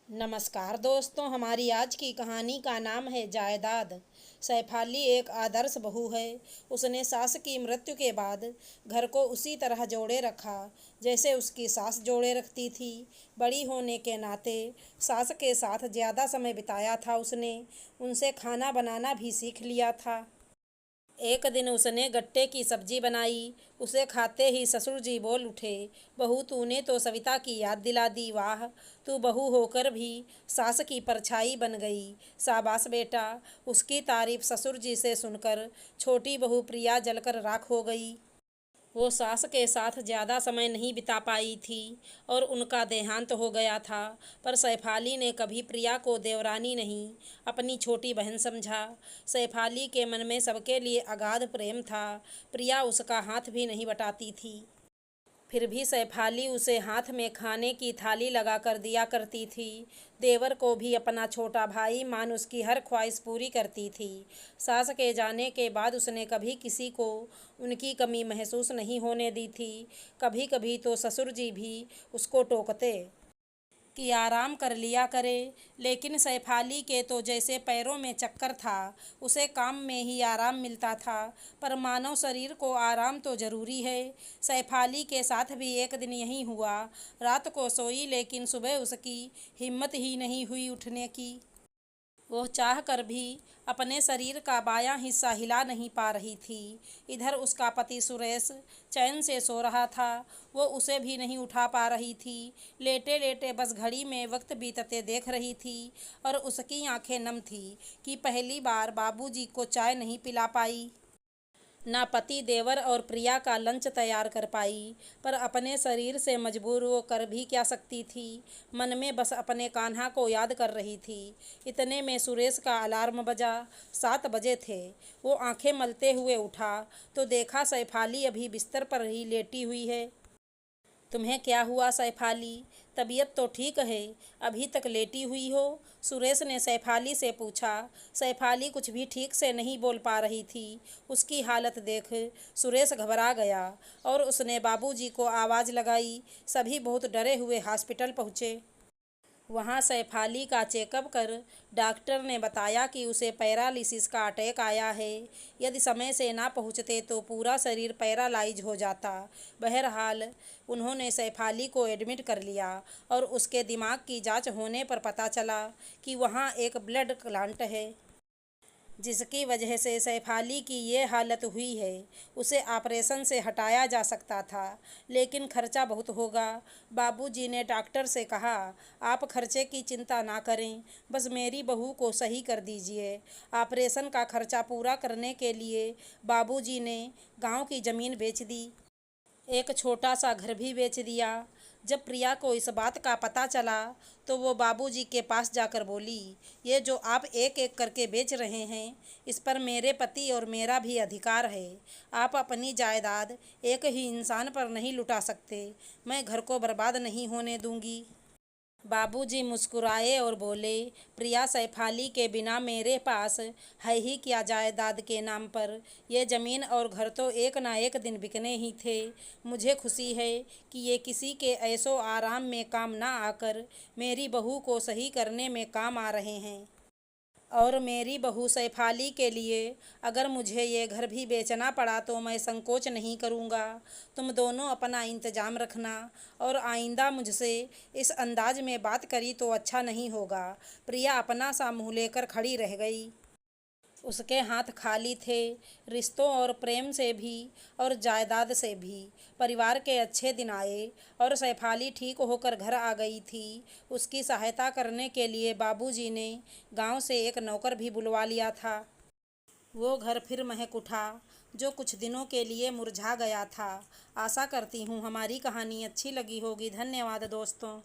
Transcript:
नमस्कार दोस्तों, हमारी आज की कहानी का नाम है जायदाद। सैफाली एक आदर्श बहू है। उसने सास की मृत्यु के बाद घर को उसी तरह जोड़े रखा जैसे उसकी सास जोड़े रखती थी। बड़ी होने के नाते सास के साथ ज़्यादा समय बिताया था उसने। उनसे खाना बनाना भी सीख लिया था। एक दिन उसने गट्टे की सब्जी बनाई। उसे खाते ही ससुर जी बोल उठे, बहू तूने तो सविता की याद दिला दी। वाह, तू बहू होकर भी सास की परछाई बन गई। शाबाश बेटा। उसकी तारीफ ससुर जी से सुनकर छोटी बहू प्रिया जलकर राख हो गई। वो सास के साथ ज़्यादा समय नहीं बिता पाई थी और उनका देहांत हो गया था। पर सैफाली ने कभी प्रिया को देवरानी नहीं, अपनी छोटी बहन समझा। सैफाली के मन में सबके लिए अगाध प्रेम था। प्रिया उसका हाथ भी नहीं बटाती थी। फिर भी सैफाली उसे हाथ में खाने की थाली लगा कर दिया करती थी। देवर को भी अपना छोटा भाई मान उसकी हर ख्वाहिश पूरी करती थी। सास के जाने के बाद उसने कभी किसी को उनकी कमी महसूस नहीं होने दी थी। कभी कभी तो ससुर जी भी उसको टोकते कि आराम कर लिया करे, लेकिन सैफाली के तो जैसे पैरों में चक्कर था। उसे काम में ही आराम मिलता था, पर मानव शरीर को आराम तो ज़रूरी है। सैफाली के साथ भी एक दिन यही हुआ। रात को सोई लेकिन सुबह उसकी हिम्मत ही नहीं हुई उठने की। वह चाह कर भी अपने शरीर का बायां हिस्सा हिला नहीं पा रही थी। इधर उसका पति सुरेश चैन से सो रहा था। वो उसे भी नहीं उठा पा रही थी। लेटे लेटे बस घड़ी में वक्त बीतते देख रही थी और उसकी आंखें नम थी कि पहली बार बाबूजी को चाय नहीं पिला पाई। ना पति देवर और प्रिया का लंच तैयार कर पाई। पर अपने शरीर से मजबूर वो कर भी क्या सकती थी। मन में बस अपने कान्हा को याद कर रही थी। इतने में सुरेश का अलार्म बजा। 7 बजे थे। वो आंखें मलते हुए उठा तो देखा सैफाली अभी बिस्तर पर ही लेटी हुई है। तुम्हें क्या हुआ सैफाली? तबीयत तो ठीक है, अभी तक लेटी हुई हो? सुरेश ने सैफाली से पूछा। सैफाली कुछ भी ठीक से नहीं बोल पा रही थी। उसकी हालत देख सुरेश घबरा गया और उसने बाबूजी को आवाज़ लगाई। सभी बहुत डरे हुए हॉस्पिटल पहुँचे। वहाँ सैफाली का चेकअप कर डॉक्टर ने बताया कि उसे पैरालिसिस का अटैक आया है। यदि समय से ना पहुँचते तो पूरा शरीर पैरालाइज हो जाता। बहरहाल उन्होंने सैफाली को एडमिट कर लिया और उसके दिमाग की जांच होने पर पता चला कि वहाँ एक ब्लड क्लांट है, जिसकी वजह से सैफाली की ये हालत हुई है। उसे ऑपरेशन से हटाया जा सकता था, लेकिन खर्चा बहुत होगा। बाबूजी ने डॉक्टर से कहा, आप खर्चे की चिंता ना करें, बस मेरी बहू को सही कर दीजिए। ऑपरेशन का खर्चा पूरा करने के लिए बाबूजी ने गांव की ज़मीन बेच दी। एक छोटा सा घर भी बेच दिया। जब प्रिया को इस बात का पता चला तो वो बाबूजी के पास जाकर बोली, ये जो आप एक एक करके बेच रहे हैं, इस पर मेरे पति और मेरा भी अधिकार है। आप अपनी जायदाद एक ही इंसान पर नहीं लुटा सकते। मैं घर को बर्बाद नहीं होने दूंगी। बाबूजी मुस्कुराए और बोले, प्रिया सैफाली के बिना मेरे पास है ही क्या जायदाद के नाम पर। ये ज़मीन और घर तो एक ना एक दिन बिकने ही थे। मुझे खुशी है कि ये किसी के ऐशो आराम में काम ना आकर मेरी बहू को सही करने में काम आ रहे हैं। और मेरी बहू सैफाली के लिए अगर मुझे ये घर भी बेचना पड़ा तो मैं संकोच नहीं करूँगा। तुम दोनों अपना इंतज़ाम रखना और आइंदा मुझसे इस अंदाज में बात करी तो अच्छा नहीं होगा। प्रिया अपना सा मुँह लेकर खड़ी रह गई। उसके हाथ खाली थे, रिश्तों और प्रेम से भी और जायदाद से भी। परिवार के अच्छे दिन आए और सैफाली ठीक होकर घर आ गई थी। उसकी सहायता करने के लिए बाबूजी ने गांव से एक नौकर भी बुलवा लिया था। वो घर फिर महक उठा जो कुछ दिनों के लिए मुरझा गया था। आशा करती हूँ हमारी कहानी अच्छी लगी होगी। धन्यवाद दोस्तों।